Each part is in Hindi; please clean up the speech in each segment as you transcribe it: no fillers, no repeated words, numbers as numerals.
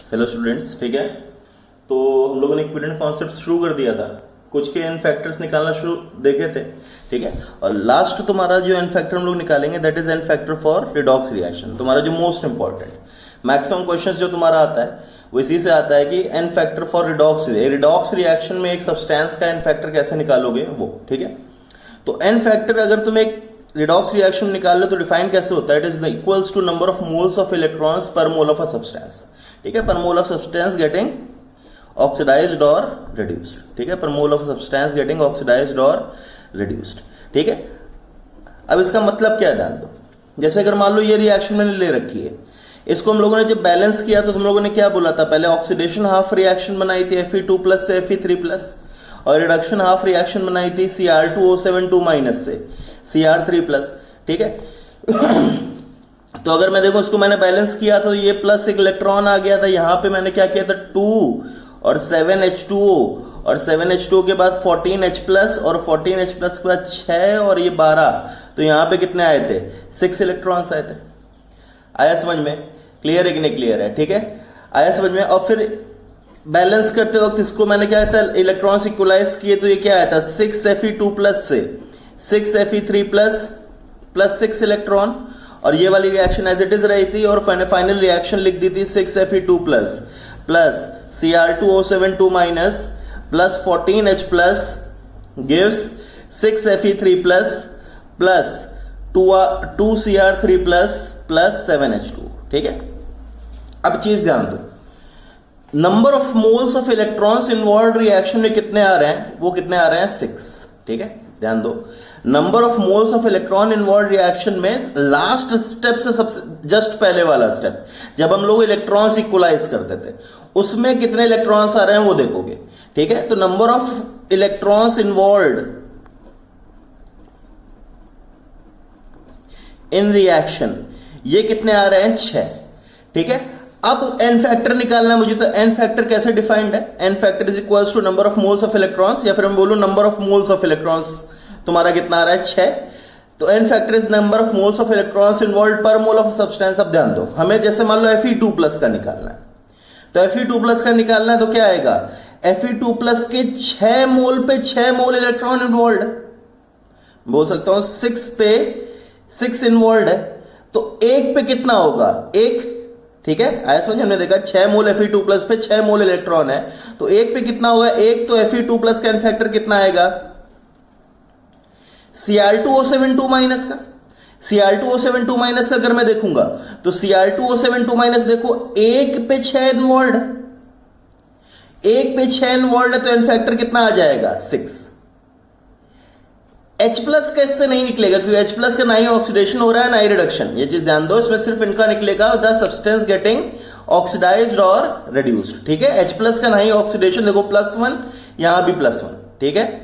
हेलो स्टूडेंट्स, ठीक है। तो हम लोगों ने इक्विवेलेंट कॉन्सेप्ट शुरू कर दिया था, कुछ के एन फैक्टर्स निकालना शुरू देखे थे, ठीक है। और लास्ट तुम्हारा जो एन फैक्टर हम लोग निकालेंगे that is an factor for redox reaction, तुम्हारा जो मोस्ट इंपॉर्टेंट मैक्सिमम क्वेश्चंस जो तुम्हारा आता है वो इसी से आता है कि n factor for redox reaction में एक सब्सटेंस का एन फैक्टर कैसे निकालोगे वो, ठीक है। तो एन फैक्टर अगर तुम एक रिडॉक्स रिएक्शन निकाल लो तो डिफाइन कैसे होता है, it is equals to number of moles of electrons पर मोल ऑफ अ सब्सटेंस, ठीक है। पर mole of substance getting oxidised और रिड्यूस्ड, ठीक है। पर mole of substance getting oxidised और रिड्यूस्ड, ठीक है। अब इसका मतलब क्या है जान दो। जैसे अगर मान लो ये रिएक्शन मैंने ले रखी है, इसको हम लोगों ने जब बैलेंस किया तो तुम लोगों ने क्या बोला था, पहले ऑक्सीडेशन हाफ रिएक्शन बनाई थी Fe2+ से Fe3+, और रिडक्शन हाफ रिएक्शन बनाई थी Cr2O7 से Cr3+, ठीक है। तो अगर मैं देखो इसको मैंने बैलेंस किया तो ये प्लस एक इलेक्ट्रॉन आ गया था, यहां पे मैंने क्या किया था 2 और 7H2O, और 7H2O के बाद 14H+ और 14H+ के बाद 6 और ये 12, तो यहां पे कितने आए थे 6 इलेक्ट्रॉन्स आए थे। आया समझ में? क्लियर है कि नहीं क्लियर है? ठीक है, आया समझ में। और फिर बैलेंस करते वक्त इसको मैंने क्या था इलेक्ट्रॉन्स इक्वलाइज किए तो ये क्या आया था 6Fe2+ से 6Fe3+ प्लस 6 इलेक्ट्रॉन, और ये वाली रिएक्शन एज इट इज रही थी, और फाइनल रिएक्शन लिख दी थी 6Fe2+ plus Cr2O7 plus 14H+ gives 6Fe3+ plus 2Cr3+ plus 7H2, ठीक है। अब चीज ध्यान दो, number of moles of electrons involve reaction में कितने आ रहे हैं, वो कितने आ रहे हैं 6, ठीक है। ध्यान दो, number of moles of electron involve reaction में लास्ट स्टेप से सबसे जस्ट पहले वाला स्टेप जब हम लोग इलेक्ट्रॉन्स इक्वलाइज करते थे उसमें कितने इलेक्ट्रॉन्स आ रहे हैं वो देखोगे, ठीक है। तो number of electrons involve in reaction ये कितने आ रहे हैं 6, ठीक है। अब एन फैक्टर निकालना है मुझे, तो एन फैक्टर कैसे डिफाइंड है, n factor is equals to number of moles of electrons, या फिर मैं बोलूं number of moles of electrons तुम्हारा कितना आ रहा है 6, तो n factor is number of moles of electrons involve पर मोल ऑफ सब्सटेंस। अब ध्यान दो, हमें जैसे मान लो Fe2+ का निकालना है, तो Fe2+ का निकालना है तो क्या आएगा Fe2+ के 6 मोल पे 6 मोल इलेक्ट्रॉन इन्वॉल्व, बोल सकता हूं 6 पे 6 इन्वॉल्व है, तो 1 पे कितना होगा 1, ठीक है। आया समझ, हमने देखा 6 मोल Fe2+ पे 6 मोल इलेक्ट्रॉन है, तो 1 पे कितना होगा 1, तो Fe2+ का एन फैक्टर कितना आएगा Cr2O7 का। Cr2O7 का अगर मैं देखूंगा तो Cr2O7 देखो 1 पे 6 इन्वॉल्व है, 1 पे 6 इन्वॉल्व है, तो एन फैक्टर कितना आ जाएगा 6। H+ का इससे नहीं निकलेगा क्योंकि H+ का ना ही ऑक्सीडेशन हो रहा है ना ही रिडक्शन, ये चीज ध्यान दो, इसमें सिर्फ इनका निकलेगा द सब्सटेंस गेटिंग ऑक्सीडाइज्ड और रिड्यूस्ड, ठीक है। H+ का ना ही ऑक्सीडेशन, देखो +1 यहां भी +1, ठीक है।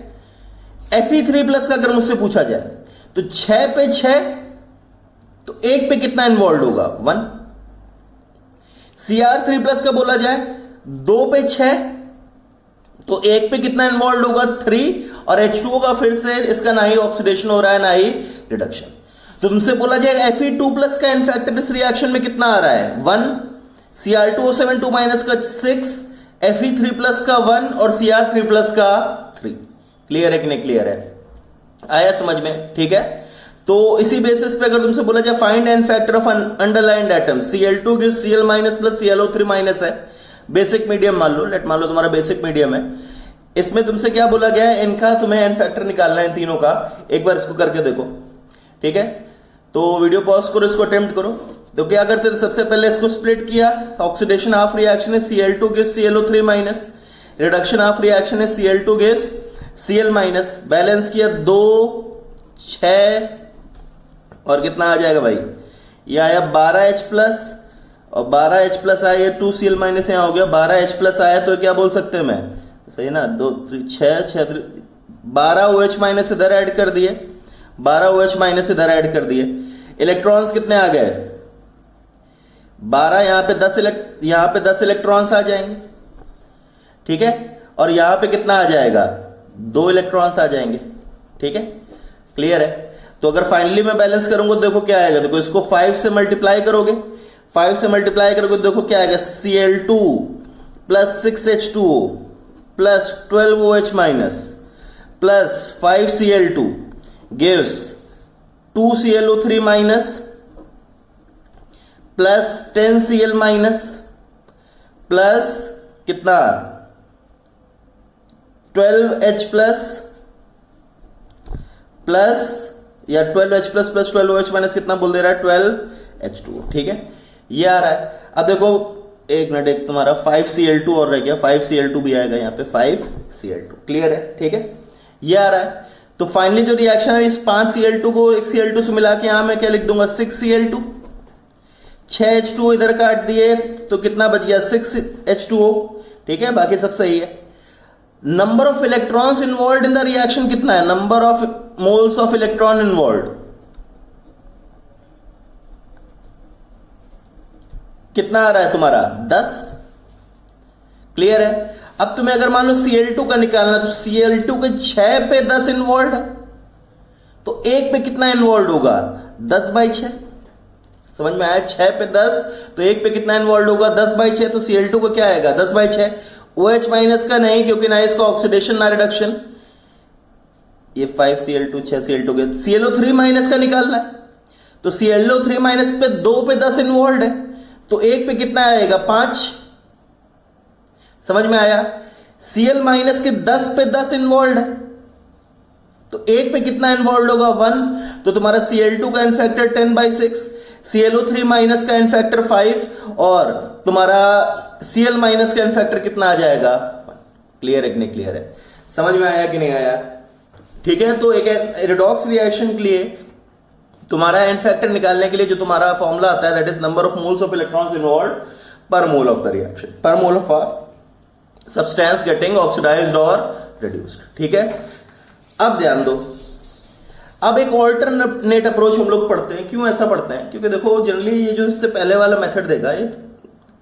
Fe3+ का अगर मुझसे पूछा जाए तो 6 पे 6, तो 1 पे कितना इन्वॉल्व होगा 1। Cr3+ का बोला जाए 2 पे 6, तो 1 पे कितना इन्वॉल्व होगा 3, और H2O का फिर से इसका ना ही ऑक्सीडेशन हो रहा है ना ही रिडक्शन। तो तुमसे बोला जाएगा Fe2+ का एन फैक्टर इस रिएक्शन में कितना आ रहा है 1, Cr2O7 का 6, Fe3+ का 1 और Cr3+ का 3। क्लियर है कि नहीं क्लियर है? आया समझ में? ठीक है। तो इसी बेसिस पे अगर तुमसे बोला जाए find n factor of underlined atom, Cl2 gives Cl- plus ClO3- है, बेसिक मीडियम मान लो तुम्हारा बेसिक मीडियम है, इसमें तुमसे क्या बोला गया है, इनका तुम्हें एन फैक्टर निकालना है इन तीनों का। एक बार इसको करके देखो, ठीक है। तो वीडियो पॉज करो, इसको अटेम्प्ट करो। तो क्या करते थे, सबसे पहले इसको स्प्लिट किया, ऑक्सीडेशन हाफ रिएक्शन है Cl2 gives ClO3-, reduction half reaction है Cl2 गिव्स Cl-, बैलेंस किया 2 6 और कितना आ जाएगा भाई, ये आया 12H+, और 12H+ आया 2Cl- यहां हो गया 12H+ आया, तो क्या बोल सकते हैं मैं, सही ना, 2 6 12 OH- इधर ऐड कर दिए, 12 OH- इधर ऐड कर दिए। इलेक्ट्रॉन्स कितने आ गए 12, यहां पे 10 इलेक्ट्रॉन्स आ जाएंगे, ठीक है। और यहां पे कितना आ जाएगा 2 इलेक्ट्रॉन्स आ जाएंगे, ठीक है। क्लियर है? तो अगर फाइनली मैं बैलेंस करूंगा देखो क्या आएगा, देखो इसको 5 से मल्टीप्लाई करोगे, 5 से मल्टीप्लाई करोगे देखो क्या आएगा, Cl2 plus 6H2O plus 12OH minus plus 5Cl2 gives 2ClO3 minus plus 10Cl minus plus कितना 12H प्लस प्लस या 12H plus plus 12OH minus कितना बोल दे रहा है 12H2O। ठीक है, ये आ रहा है। अब देखो एक मिनट, एक तुम्हारा 5Cl2 और रह गया, 5Cl2 भी आएगा यहाँ पे 5Cl2। क्लियर है? ठीक है, ये आ रहा है। तो फाइनली जो रिएक्शन है इस 5Cl2 को एक Cl2 से मिला के यहां मैं क्या लिख दूंगा 6Cl2, 6H2O इधर काट दिए तो कितना बच गया 6H2O। ठीक है, बाकी सब सही है। Number of electrons involve in the reaction कितना है, number of moles of electron involve कितना आ रहा है तुम्हारा 10। क्लियर है? अब तुम्हें अगर मान लो Cl2 का निकालना तो Cl2 के 6 पे 10 इन्वॉल्व है तो 1 पे कितना इन्वॉल्व होगा 10/6। समझ में आया? 6 पे 10 तो 1 पे कितना इन्वॉल्व होगा 10/6। तो Cl2 का क्या आएगा 10/6। OH माइनस का नहीं, क्योंकि ना इसका ऑक्सीडेशन ना रिडक्शन। ये 5Cl2 6Cl2 के ClO3 माइनस का निकालना है तो ClO3 माइनस पे 2 पे 10 इन्वॉल्व है तो 1 पे कितना आएगा 5। समझ में आया? Cl माइनस के 10 पे 10 इन्वॉल्व है तो 1 पे कितना इन्वॉल्व होगा 1। तो तुम्हारा Cl2 का इनफैक्टर 10/6, ClO3 माइनस का इनफैक्टर 5 और तुम्हारा Cl माइनस का इनफैक्टर कितना आ जाएगा 1। क्लियर है कि नहीं? क्लियर है? समझ में आया कि नहीं आया? ठीक है, तो एक रेडॉक्स रिएक्शन के लिए तुम्हारा इनफैक्टर निकालने के लिए जो तुम्हारा फॉर्मूला आता है that is number of moles of electrons involve पर मोल ऑफ द रिएक्शन, पर mole of substance getting oxidised और रिड्यूस्ड। ठीक है, अब ध्यान दो, अब एक ऑल्टरनेट अप्रोच हम लोग पढ़ते हैं। क्यों ऐसा पढ़ते हैं? क्योंकि देखो जनरली ये जो इससे पहले वाला मेथड देगा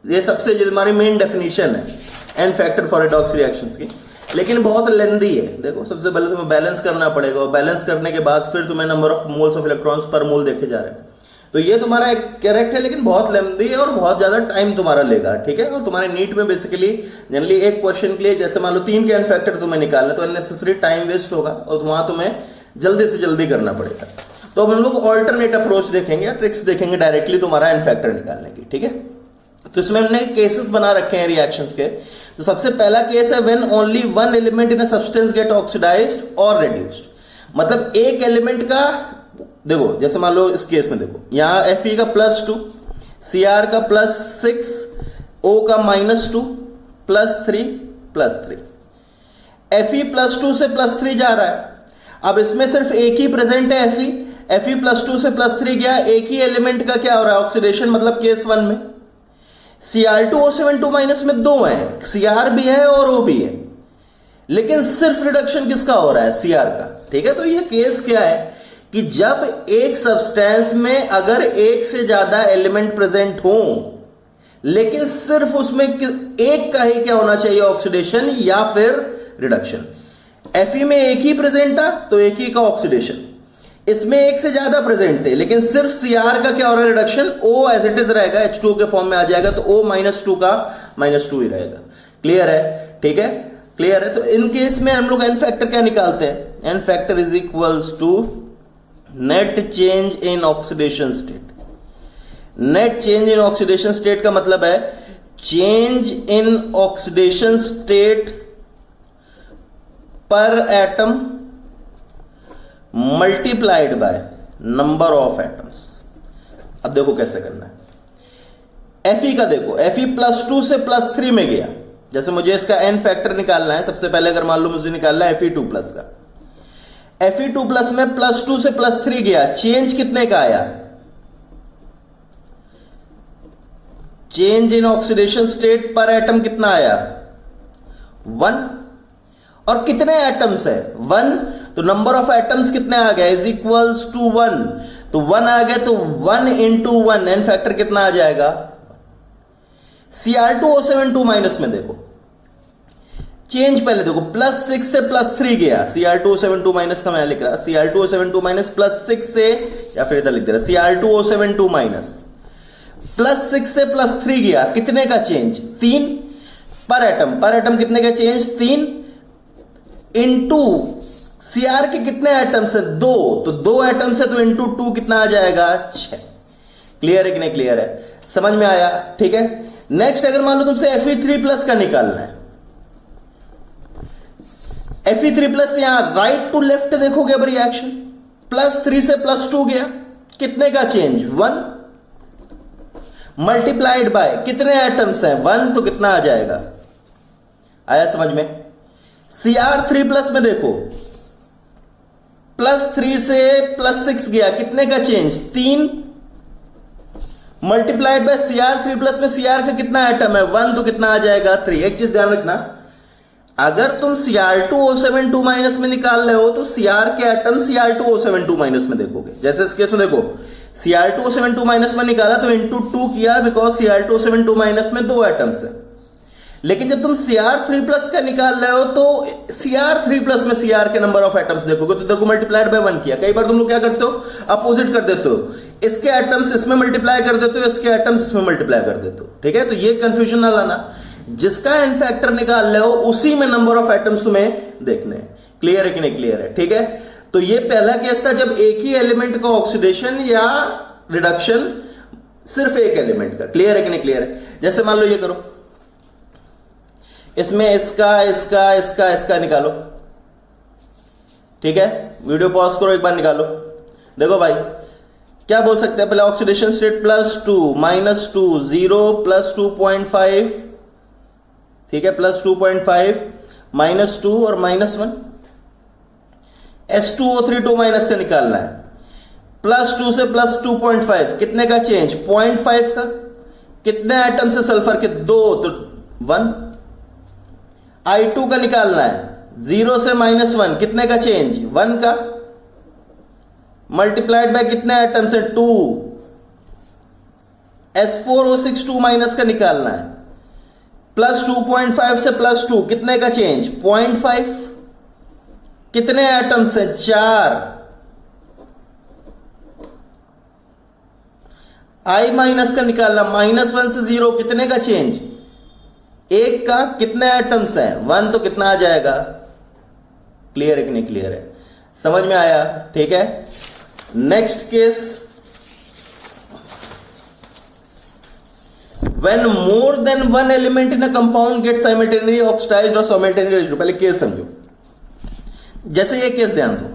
ये सबसे जो हमारी मेन डेफिनेशन है n factor for redox reactions की, लेकिन बहुत लेंदी है। देखो सबसे पहले तुम्हें बैलेंस करना पड़ेगा और बैलेंस करने के बाद फिर तुम्हें number of moles of electrons पर मोल देखे जा रहे हैं। तो ये तुम्हारा एक करेक्ट है लेकिन बहुत लेंदी है और बहुत ज्यादा टाइम तुम्हारा लेगा। ठीक है, और तुम्हारे नीट में बेसिकली जनरली एक क्वेश्चन के लिए जैसे मान लो 3 के एन फैक्टर तुम्हें निकालना तो अननेसेसरी टाइम वेस्ट होगा और वहां तुम्हें जल्दी से जल्दी करना पड़ेगा। तो हम लोग ऑल्टरनेट अप्रोच देखेंगे या ट्रिक्स देखेंगे डायरेक्टली तुम्हारा एन फैक्टर निकालने की। ठीक है, तो इसमें हमने केसेस बना रखे हैं रिएक्शंस के। तो सबसे पहला केस है when only one element in a substance get oxidised और रिड्यूस्ड। मतलब एक एलिमेंट का देखो, जैसे मान लो इस केस में देखो यहां Fe का +2, Cr का +6, O का -2, +3, Fe +2 से +3 जा रहा है। अब इसमें सिर्फ एक ही प्रेजेंट है Fe +2 से +3 गया, एक ही एलिमेंट का क्या हो रहा है ऑक्सीडेशन, मतलब केस 1 में Cr2O72- में 2 है, Cr भी है और O भी है, लेकिन सिर्फ रिडक्शन किसका हो रहा है Cr का। ठीक है, तो ये केस क्या है कि जब एक सब्सटेंस में अगर एक से ज्यादा एलिमेंट प्रेजेंट हो लेकिन सिर्फ उसमें एक का ही क्या होना चाहिए ऑक्सीडेशन या फिर रिडक्शन। Fe में एक ही प्रेजेंट था तो एक ही का ऑक्सीडेशन, इसमें एक से ज्यादा प्रेजेंट थे लेकिन सिर्फ Cr का क्या हो रहा है reduction, O as it is रहेगा, H2O के फॉर्म में आ जाएगा तो O -2 का -2 ही रहेगा। क्लियर है? ठीक है, क्लियर है। तो इन केस में हम लोग एन फैक्टर क्या निकालते हैं, n factor is equals to net change in oxidation state. Net change in oxidation state का मतलब है change in oxidation state per atom multiplied by number of atoms. अब देखो कैसे करना है। Fe का देखो, Fe +2 से +3 में गया, जैसे मुझे इसका एन फैक्टर निकालना है। सबसे पहले अगर मान लो मुझे निकालना है Fe2+ का, Fe2+ में +2 से +3 गया, चेंज कितने का आया, change in oxidation state per atom कितना आया 1, और कितने एटम्स है 1, तो नंबर ऑफ एटम्स कितने आ गए इज इक्वल्स टू 1, तो 1 आ गया तो 1 × 1 एन फैक्टर कितना आ जाएगा। Cr2O72- में देखो चेंज पहले देखो, +6 से +3 गया, Cr2O72- का मैं लिख रहा, Cr2O72- +6 से, या फिर इधर लिख दे रहा Cr2O72- +6 से +3 गया, कितने का चेंज? 3 पर एटम कितने का चेंज? 3 इंटू सीआर के कितने एटम्स है? 2, तो 2 एटम्स है तो इंटू 2 कितना आ जाएगा? 6। क्लियर है कि नहीं क्लियर है? समझ में आया? ठीक है। नेक्स्ट अगर मान लो तुमसे Fe3+ का निकालना है, Fe3+ यहां राइट टू लेफ्ट देखोगे अब रिएक्शन, +3 से +2 गया, कितने का चेंज? 1 मल्टीप्लाइड बाय कितने एटम्स हैं? 1, तो कितना आ जाएगा? आया समझ में? Cr3+ में देखो, +3 से +6 गया, कितने का चेंज? 3 मल्टीप्लाइड बाय Cr3+ में Cr का कितना एटम है? 1, तो कितना आ जाएगा? 3। एक चीज ध्यान रखना, अगर तुम Cr2O72- में निकाल रहे हो तो Cr के एटम Cr2O72- में देखोगे। जैसे इस केस में देखो, Cr2O72- में निकाला तो इंटू 2 किया, बिकॉज Cr2O72- में 2 एटम्स है। लेकिन जब तुम Cr3+ का निकाल रहे हो तो Cr3+ में Cr के नंबर ऑफ एटम्स देखोगे, तो देखो मल्टीप्लाइड बाय 1 किया। कई बार तुम लोग क्या करते हो? अपोजिट कर देते हो, इसके एटम्स इसमें मल्टीप्लाई कर देते हो, इसके एटम्स इसमें मल्टीप्लाई कर देते हो। ठीक है, तो ये कंफ्यूजन ना लाना, जिसका एन फैक्टर निकाल रहे हो उसी में नंबर ऑफ एटम्स तुम्हें देखने हैं। क्लियर है कि नहीं क्लियर है? ठीक है, तो ये पहला केस था जब एक ही एलिमेंट का ऑक्सीडेशन या रिडक्शन सिर्फ एक एलिमेंट का। क्लियर है कि नहीं क्लियर है? जैसे मान लो ये करो, इसमें इसका निकालो। ठीक है, वीडियो पॉज करो, एक बार निकालो। देखो भाई, क्या बोल सकते हैं? पहले ऑक्सीडेशन स्टेट +2 -2 0 +2.5, ठीक है, +2.5 -2 और -1। H2O3 2- का निकालना है, +2 से +2.5 कितने का चेंज? 0.5 का। कितने एटम से सल्फर के? 2, तो 1। I2 का निकालना है, 0 से -1 कितने का चेंज? 1 का। मल्टीप्लाइड बाय कितने एटम्स है? 2। S4O6 2- का निकालना है, +2.5 से +2 कितने का चेंज? 0.5। कितने एटम्स है? 4। I- का निकालना, -1 से 0 कितने का चेंज? 1 का। कितने एटम्स हैं? 1, तो कितना आ जाएगा? क्लियर है कि नहीं क्लियर है? समझ में आया? ठीक है, next case, when more than one element in a compound gets simultaneously oxidized or simultaneously reduced। पहले केस समझो, जैसे ये केस ध्यान दो,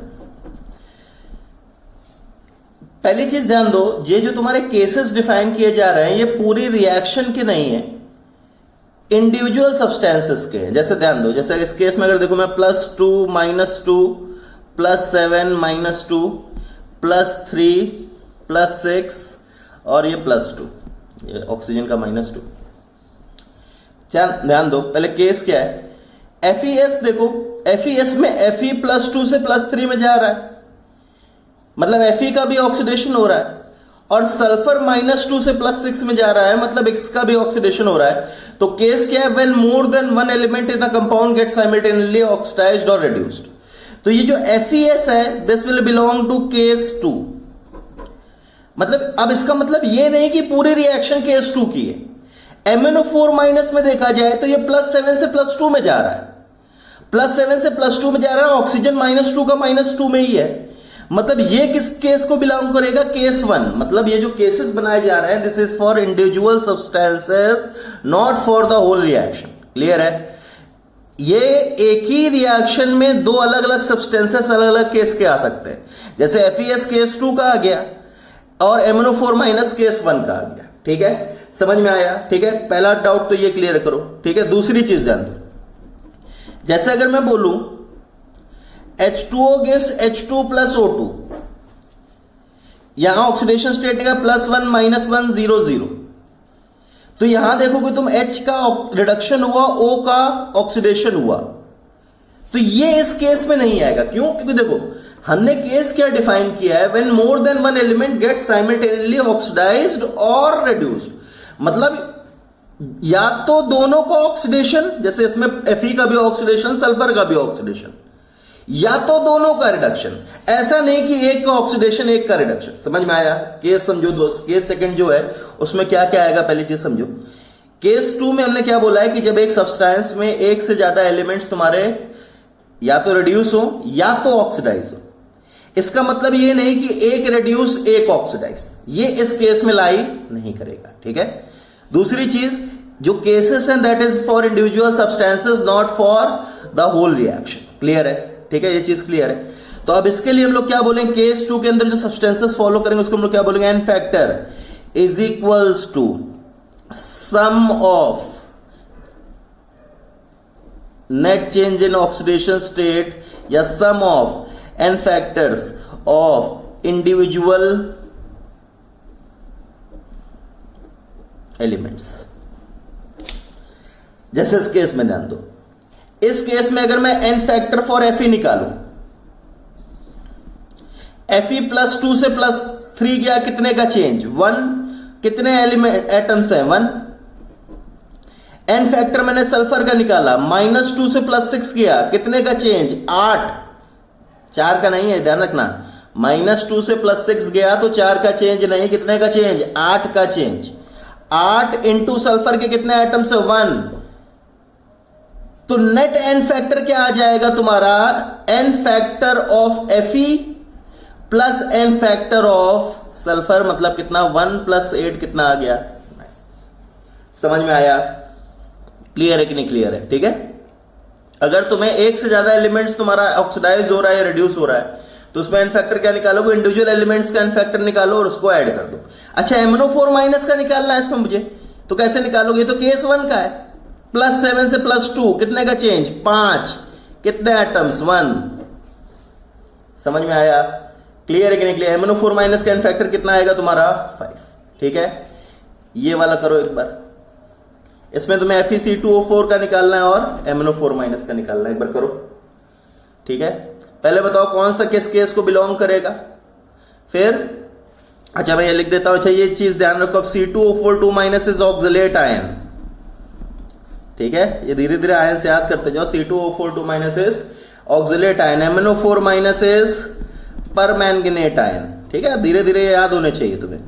पहली चीज ध्यान दो, ये जो तुम्हारे केसेस डिफाइन किए जा रहे हैं ये पूरी रिएक्शन के नहीं है, इंडिविजुअल सब्सटेंसेस के हैं। जैसे ध्यान दो, जैसे इस केस में अगर देखो मैं +2 -2 +7 -2 +3 +6 और ये +2, ये ऑक्सीजन का -2। ध्यान दो, पहले केस क्या है? FeS देखो, FeS में Fe +2 से +3 में जा रहा है, मतलब Fe का भी ऑक्सीडेशन हो रहा है, और सल्फर -2 से +6 में जा रहा है, मतलब इसका भी ऑक्सीडेशन हो रहा है। तो केस क्या है? When more than one element in a compound get simultaneously oxidized और रिड्यूस्ड। तो ये जो FeS है, this will belong to case 2। मतलब अब इसका मतलब ये नहीं कि पूरी रिएक्शन केस 2 की है। MnO4- में देखा जाए तो ये +7 से +2 में जा रहा है, +7 से +2 में जा रहा है, ऑक्सीजन -2 का -2 में ही है। मतलब ये किस केस को बिलोंग करेगा? केस 1। मतलब ये जो केसेस बनाए जा रहे हैं, this is for individual substances, not for the whole reaction. Clear है? ये एक ही रिएक्शन में दो अलग अलग सब्सटेंसेस अलग अलग केस के आ सकते हैं। जैसे FeS केस 2 का आ गया और MnO4- केस 1 का आ गया। ठीक है, समझ में आया? ठीक है, पहला डाउट तो ये क्लियर करो। ठीक है, दूसरी चीज ध्यान दो, जैसे अगर मैं बोलूं H2O gives H2 + O2, यहां ऑक्सीडेशन स्टेट का +1 -1 0 0, तो यहां देखोगे तुम H का रिडक्शन हुआ, O का ऑक्सीडेशन हुआ, तो ये इस केस में नहीं आएगा। क्यों? क्योंकि देखो हमने केस क्या डिफाइन किया है? When more than one element get simultaneously oxidized और रिड्यूस्ड। मतलब या तो दोनों का ऑक्सीडेशन, जैसे इसमें Fe का भी ऑक्सीडेशन, सल्फर का भी ऑक्सीडेशन, या तो दोनों का रिडक्शन। ऐसा नहीं कि एक का ऑक्सीडेशन एक का रिडक्शन। समझ में आया? केस समझो दोस्त, केस सेकंड जो है उसमें क्या क्या आएगा, पहली चीज समझो। केस 2 में हमने क्या बोला है कि जब एक सब्सटेंस में एक से ज्यादा एलिमेंट्स तुम्हारे या तो रिड्यूस हो या तो ऑक्सीडाइज हो। इसका मतलब ये नहीं कि एक रिड्यूस एक ऑक्सीडाइज, ये इस केस में लाई नहीं करेगा, ठीक है। दूसरी चीज, जो केसेस हैं that is for individual substances not for the whole reaction. Clear है, ठीक है, ये चीज क्लियर है। तो अब इसके लिए हम लोग क्या बोलेंगे, केस 2 के अंदर जो सब्सटेंसेस फॉलो करेंगे उसको हम लोग क्या बोलेंगे, n factor is equals to sum of net change in oxidation state या sum of n factors of individual elements. जैसे इस केस में ध्यान दो, इस केस में अगर मैं एन फैक्टर फॉर Fe निकालूं, Fe प्लस 2 से प्लस 3 गया, कितने का चेंज, 1। कितने एलिमेंट एटम्स हैं, 1। एन फैक्टर मैंने सल्फर का निकाला, -2 से +6 गया, कितने का चेंज, 8। 4 का नहीं है, ध्यान रखना, -2 से +6 गया तो 4 का चेंज नहीं, कितने का चेंज, 8 का चेंज। 8 इंटू सल्फर के कितने एटम्स है, 1। तो नेट एन फैक्टर क्या आ जाएगा तुम्हारा, n factor of Fe plus n factor of sulphur, मतलब कितना, 1 + 8 कितना आ गया, 9। समझ में आया, क्लियर है कि नहीं क्लियर है, ठीक है। अगर तुम्हें एक से ज्यादा एलिमेंट्स तुम्हारा ऑक्सीडाइज हो रहा है या रिड्यूस हो रहा है तो उसमें एन फैक्टर क्या निकालोगे, इंडिविजुअल एलिमेंट्स का एन फैक्टर निकालो और उसको ऐड कर दो। अच्छा, MnO4 माइनस का निकालना है इसमें मुझे, तो कैसे निकालोगे, तो केस 1 का है, +7 से +2 कितने का चेंज, 5। कितने एटम्स, 1। समझ में आया, क्लियर है कि नहीं क्लियर। MnO4 माइनस का एन फैक्टर कितना आएगा तुम्हारा, 5, ठीक है। ये वाला करो एक बार, इसमें तुम्हें FeC2O4 का निकालना है और MnO4 माइनस का निकालना है, एक बार करो, ठीक है। पहले बताओ कौन सा किस केस को बिलोंग करेगा, फिर अच्छा मैं ये लिख देता हूं। अच्छा, ये चीज ध्यान रखो, अब C2O4 2- इज ऑक्सलेट आयन, ठीक है, ये धीरे धीरे आयन से याद करते जाओ। C2O4 2- is oxalate ion, MnO4 minus is permanganate ion, ठीक है, धीरे धीरे याद होने चाहिए तुम्हें,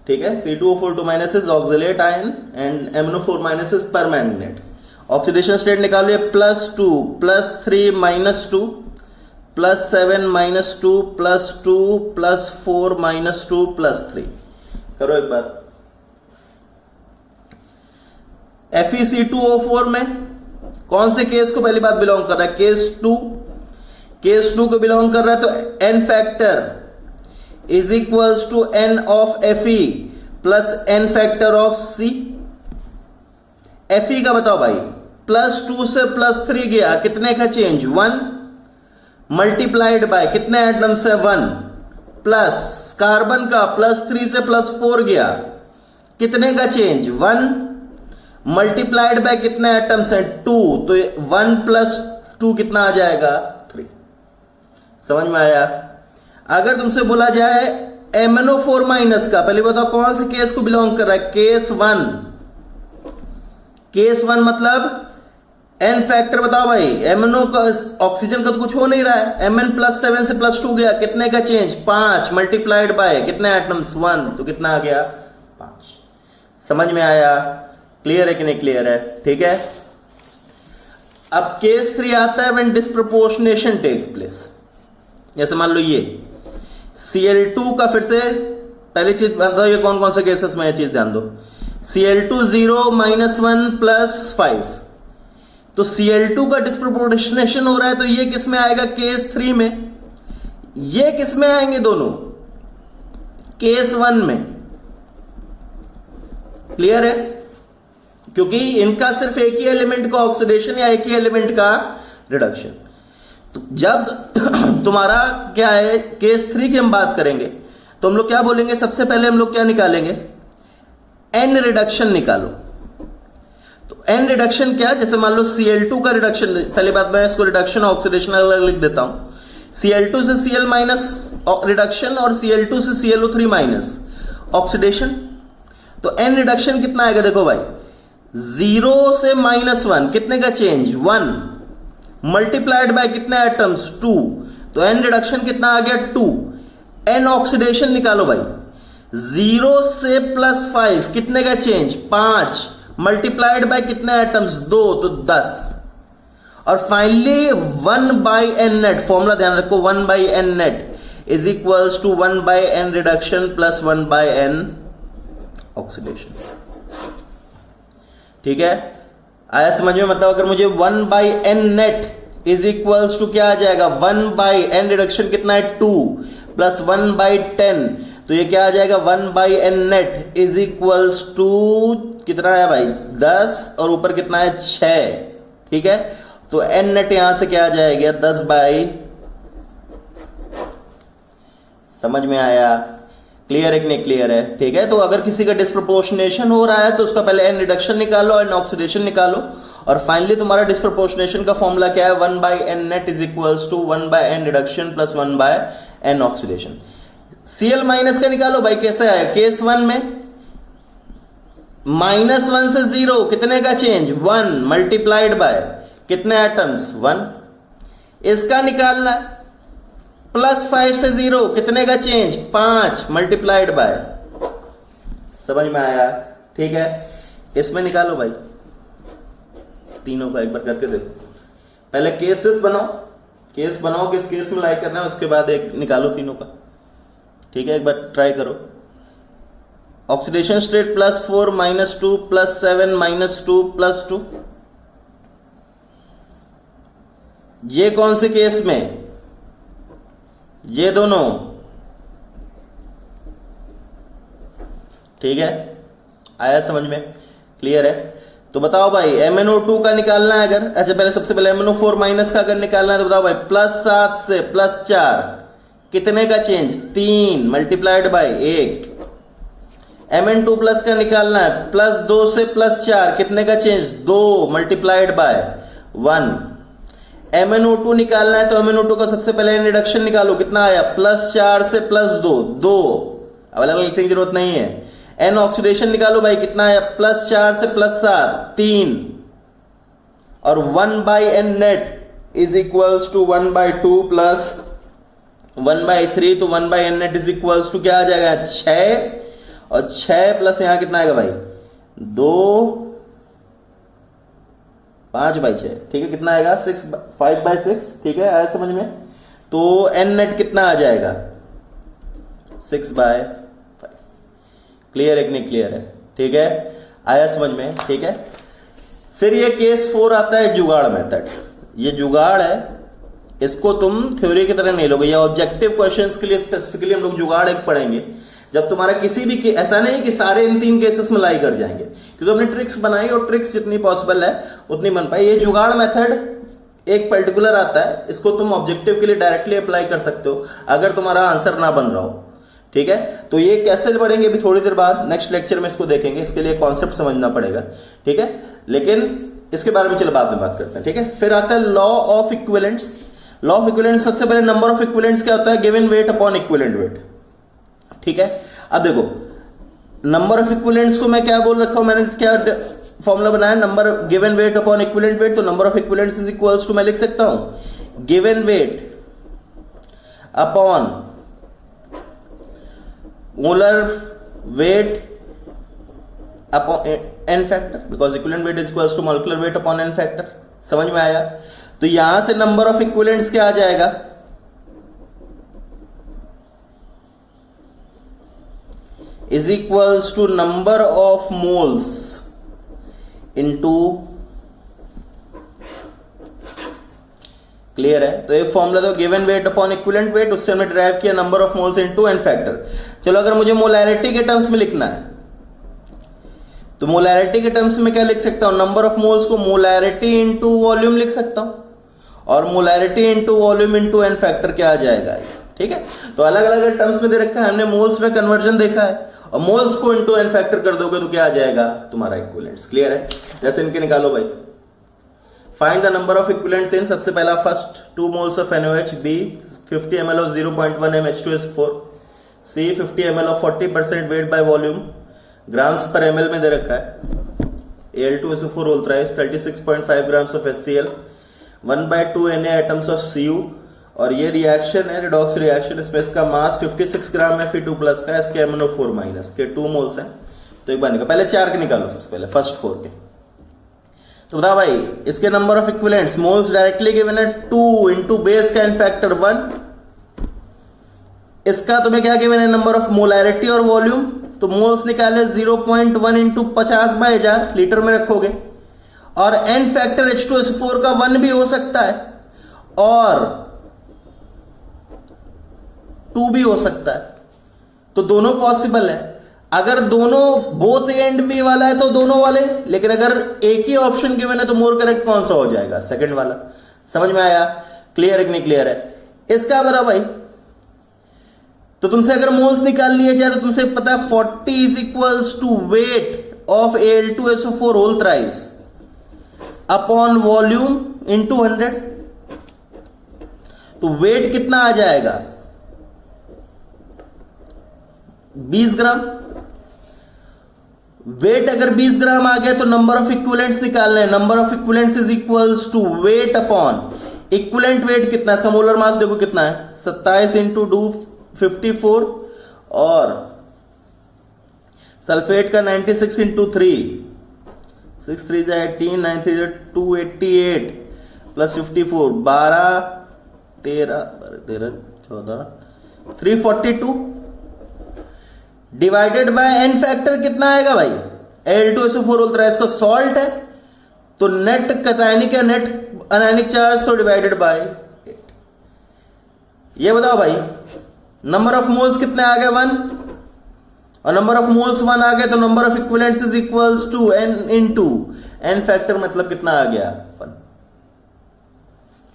ठीक है। C2O4 2- is oxalate ion and MnO4 minus is permanganate. Oxidation state निकालिए, +2 +3 -2 +7 -2 +2 +4 -2 +3 करो एक बार। FeC2O4 में कौन से केस को पहली बात बिलोंग कर रहा है, केस 2। केस 2 को बिलोंग कर रहा है तो n factor is equals to n of Fe plus n factor of C। Fe का बताओ भाई, +2 से +3 गया, कितने का चेंज, 1। मल्टीप्लाइड बाय कितने एटम्स है, 1। प्लस कार्बन का +3 से +4 गया, कितने का चेंज, 1। मल्टीप्लाइड बाय कितने एटम्स हैं, 2। तो 1 + 2 कितना आ जाएगा, 3। समझ में आया। अगर तुमसे बोला जाए MnO4 माइनस का, पहले बताओ कौन से केस को बिलोंग कर रहा है, केस 1। केस 1 मतलब एन फैक्टर बताओ भाई, MnO का ऑक्सीजन का तो कुछ हो नहीं रहा है, Mn +7 से +2 गया, कितने का चेंज, 5। मल्टीप्लाइड बाय कितने एटम्स, 1, तो कितना आ गया, 5। समझ में आया, क्लियर है कि नहीं क्लियर है, ठीक है। अब केस 3 आता है व्हेन डिस्प्रपोर्शनेशन टेक्स प्लेस। जैसे मान लो ये Cl2 का, फिर से पहली चीज बताओ ये कौन कौन से केसेस में, ये चीज ध्यान दो। Cl2 0 -1 +5, तो Cl2 का डिस्प्रपोर्शनेशन हो रहा है, तो ये किस में आएगा, केस 3 में। ये किस में आएंगे दोनों, केस 1 में। क्लियर है, क्योंकि इनका सिर्फ एक ही एलिमेंट का ऑक्सीडेशन या एक ही एलिमेंट का रिडक्शन। तो जब तुम्हारा क्या है, केस 3 की हम बात करेंगे तो हम लोग क्या बोलेंगे, सबसे पहले हम लोग क्या निकालेंगे, एन रिडक्शन निकालो। तो एन रिडक्शन क्या, जैसे मान लो Cl2 का रिडक्शन, पहली बात मैं इसको रिडक्शन ऑक्सीडेशन अलग लिख देता हूं। Cl2 से Cl माइनस रिडक्शन और Cl2 से ClO3 माइनस ऑक्सीडेशन। तो एन रिडक्शन कितना आएगा, देखो भाई, 0 से -1 कितने का चेंज, 1। मल्टीप्लाइड बाय कितने एटम्स, 2। तो एन रिडक्शन कितना आ गया, 2। एन ऑक्सीडेशन निकालो भाई, 0 से +5 कितने का चेंज 5 मल्टीप्लाइड बाय कितने एटम्स 2 तो 10 और फाइनली 1/n नेट फॉर्मूला ध्यान रखो 1/n net is equals to 1/n reduction plus 1/n oxidation. ठीक है, आया समझ में? मतलब अगर मुझे 1/n net is equals to क्या आ जाएगा 1/n रिडक्शन कितना है 2 प्लस 1/10 तो ये क्या आ जाएगा 1/n net is equals to कितना है भाई 10 और ऊपर कितना है 6। ठीक है, तो n नेट यहां से क्या आ जाएगा 10/। समझ में आया? क्लियर है कि नहीं क्लियर है? ठीक है, तो अगर किसी का डिस्प्रपोर्शनेशन हो रहा है तो उसका पहले n रिडक्शन निकालो और n ऑक्सीडेशन निकालो और फाइनली तुम्हारा डिस्प्रपोर्शनेशन का फॉर्मूला क्या है 1/n net is equals to 1/n reduction plus 1/n oxidation. Cl minus का निकालो भाई, कैसे आया केस 1 में -1 से 0 कितने का चेंज 1 मल्टीप्लाइड बाय कितने एटम्स 1। इसका निकालना +5 से 0 कितने का चेंज 5 मल्टीप्लाइड बाय। समझ में आया? ठीक है, इसमें निकालो भाई तीनों का एक बार करके देखो। पहले केसेस बनाओ, केस बनाओ किस केस में लाइक करना है, उसके बाद एक निकालो तीनों का। ठीक है, एक बार ट्राई करो। ऑक्सीडेशन स्टेट +4 -2 +7 -2 +2, ये कौन से केस में? ये दोनों। ठीक है, आया समझ में? क्लियर है? तो बताओ भाई MnO2 का निकालना है अगर, अच्छा पहले सबसे पहले MnO4 माइनस का अगर निकालना है तो बताओ भाई +7 से +4 कितने का change 3 multiplied by 1। Mn2 plus का निकालना है +2 से +4 कितने का चेंज 2 मल्टीप्लाइड बाय 1। MnO2 निकालना है तो MnO2 का सबसे पहले रिडक्शन निकालो, कितना आया +4 से +2 2, अब अलग अलग लिखने की जरूरत नहीं है। N ऑक्सीडेशन निकालो भाई, कितना आया +4 से +7 3 और 1/n net is equals to 1/2 plus 1/3 तो 1/n net is equals to क्या आ जाएगा 6 और 6 प्लस यहां कितना आएगा भाई 2 5/6। ठीक है, कितना आएगा 5/6। ठीक है, आया समझ में? तो n नेट कितना आ जाएगा 6/5। क्लियर है कि नहीं क्लियर है? ठीक है, आया समझ में? ठीक है, फिर ये केस 4 आता है जुगाड़ मेथड। ये जुगाड़ है, इसको तुम थ्योरी की तरह नहीं लोगे, ये ऑब्जेक्टिव क्वेश्चंस के लिए स्पेसिफिकली हम लोग जुगाड़ एक पढ़ेंगे। जब तुम्हारा किसी भी ऐसा नहीं कि सारे इन 3 केसेस में लाई कर जाएंगे, क्योंकि हमने ट्रिक्स बनाई और ट्रिक्स जितनी पॉसिबल है उतनी बन पाई। ये जुगाड़ मेथड एक पर्टिकुलर आता है, इसको तुम ऑब्जेक्टिव के लिए डायरेक्टली अप्लाई कर सकते हो अगर तुम्हारा आंसर ना बन रहा हो। ठीक है, तो ये कैसे पढ़ेंगे अभी थोड़ी देर बाद नेक्स्ट लेक्चर में इसको देखेंगे, इसके लिए कॉन्सेप्ट समझना पड़ेगा। ठीक है, लेकिन इसके बारे में चलो बाद में बात करते हैं। ठीक है, फिर आता है law of equivalence. Law of equivalence सबसे पहले नंबर ऑफ इक्विवेलेंस क्या होता है given weight upon equivalent wait. ठीक है, अब देखो नंबर ऑफ इक्विवेलेंट्स को मैं क्या बोल रखा हूं, मैंने क्या फॉर्मूला बनाया number given weight upon equivalent weight. तो number of equivalents is equals to मैं लिख सकता हूं given weight upon molar weight upon n factor, because equivalent weight is equals to molecular weight upon n factor. समझ में आया? तो यहां से नंबर ऑफ इक्विवेलेंट्स क्या आ जाएगा is equals to number of moles into, clear है? तो एक फॉर्मूला दो given weight upon equivalent weight, उससे हमने डिराइव किया number of moles into n factor. चलो अगर मुझे मोलैरिटी के टर्म्स में लिखना है तो मोलैरिटी के टर्म्स में क्या लिख सकता हूं नंबर ऑफ मोल्स को मोलैरिटी इनटू वॉल्यूम लिख सकता हूं और molarity into volume into n factor क्या आ जाएगा। ठीक है, तो अलग अलग टर्म्स में दे रखा है, हमने मोल्स में कन्वर्जन देखा है और मोल्स को इनटू n फैक्टर कर दोगे तो क्या आ जाएगा तुम्हारा इक्विवेलेंट्स। क्लियर है? जैसे इनके निकालो भाई, find the number of equivalents in, सबसे पहला first 2 moles of NaOH, B 50 ml of 0.1 m H2SO4, C 50 ml of 40% weight by volume, grams पर ml में दे रखा है। Al2SO4 whole thrice 36.5 grams of HCl, 1/2 Na atoms of Cu और ये रिएक्शन है, रिडॉक्स रिएक्शन, इसमें इसका मास 56 ग्राम है Fe2 प्लस का, इसके MnO4 माइनस के 2 मोल्स हैं। तो एक बार निकालो, पहले 4 के निकालो, सबसे पहले फर्स्ट 4 के। तो बताओ भाई इसके number of equivalents, moles directly given है 2 इंटू बेस का n फैक्टर 1। इसका तुम्हें क्या गिवन है, नंबर ऑफ मोलैरिटी और वॉल्यूम। तो मोल्स निकाले 0.1 इंटू 50/1000 लीटर में रखोगे, और n फैक्टर H2SO4 का 1 भी हो सकता है और 2 भी हो सकता है, तो दोनों पॉसिबल है। अगर दोनों बोथ ए एंड बी वाला है तो दोनों वाले, लेकिन अगर एक ही ऑप्शन गिवन है तो मोर करेक्ट कौन सा हो जाएगा, सेकंड वाला। समझ में आया, क्लियर है कि नहीं क्लियर है? इसका बरा भाई, तो तुमसे अगर मोल्स निकाल लिए जाए तो तुमसे पता है 40 is equals to weight of Al2SO4 whole thrice upon volume into 100। तो वेट कितना आ जाएगा, 20 ग्राम। वेट अगर 20 ग्राम आ गया तो नंबर ऑफ इक्विवेलेंट्स निकालना है। Number of equivalents is equals to weight upon equivalent weight कितना, इसका मोलर मास देखो कितना है, 27 इंटू 2 54, और सल्फेट का 96 into 3, 6 3 18, 9 3 288 plus 54, 12 13 14 342 divided by n factor कितना आएगा भाई, Al2SO4 होल थ्राइस का सॉल्ट है तो नेट कैटायनिक या नेट अनायनिक चार्ज तो डिवाइडेड बाय 8। ये बताओ भाई नंबर ऑफ मोल्स कितने आ गए 1, और नंबर ऑफ मोल्स 1 आ गए तो number of equivalents is equals to n into n factor मतलब कितना आ गया 1।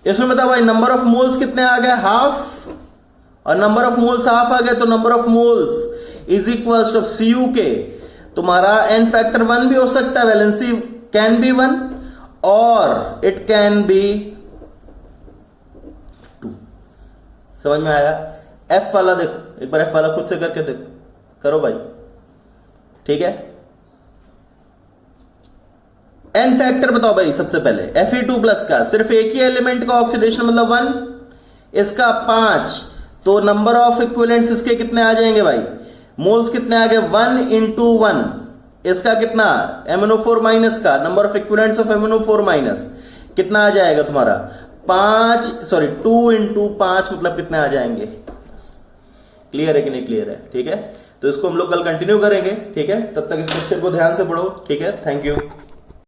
इसमें बताओ भाई नंबर ऑफ मोल्स कितने आ गए हाफ, और नंबर ऑफ मोल्स हाफ आ गए तो number of moles is equals to Cu के तुम्हारा n फैक्टर 1 भी हो सकता है, वैलेंसी कैन बी 1 और इट कैन बी 2। समझ में आया? F वाला देखो एक बार, F वाला खुद से करके देखो, करो भाई, ठीक है। n फैक्टर बताओ भाई सबसे पहले, Fe2 प्लस का सिर्फ एक ही एलिमेंट का ऑक्सीडेशन मतलब 1, इसका 5, तो नंबर ऑफ इक्विवेलेंट्स इसके कितने आ जाएंगे भाई, मोल्स कितने आ गए 1 इंटू 1, इसका कितना MnO4 माइनस का number of equivalents of MnO4 minus कितना आ जाएगा तुम्हारा 2 इंटू 5 मतलब कितने आ जाएंगे। क्लियर है कि नहीं क्लियर है? ठीक है, तो इसको हम लोग कल कंटिन्यू करेंगे, ठीक है। तब तक इस लेक्चर को ध्यान से पढ़ो, ठीक है। Thank you.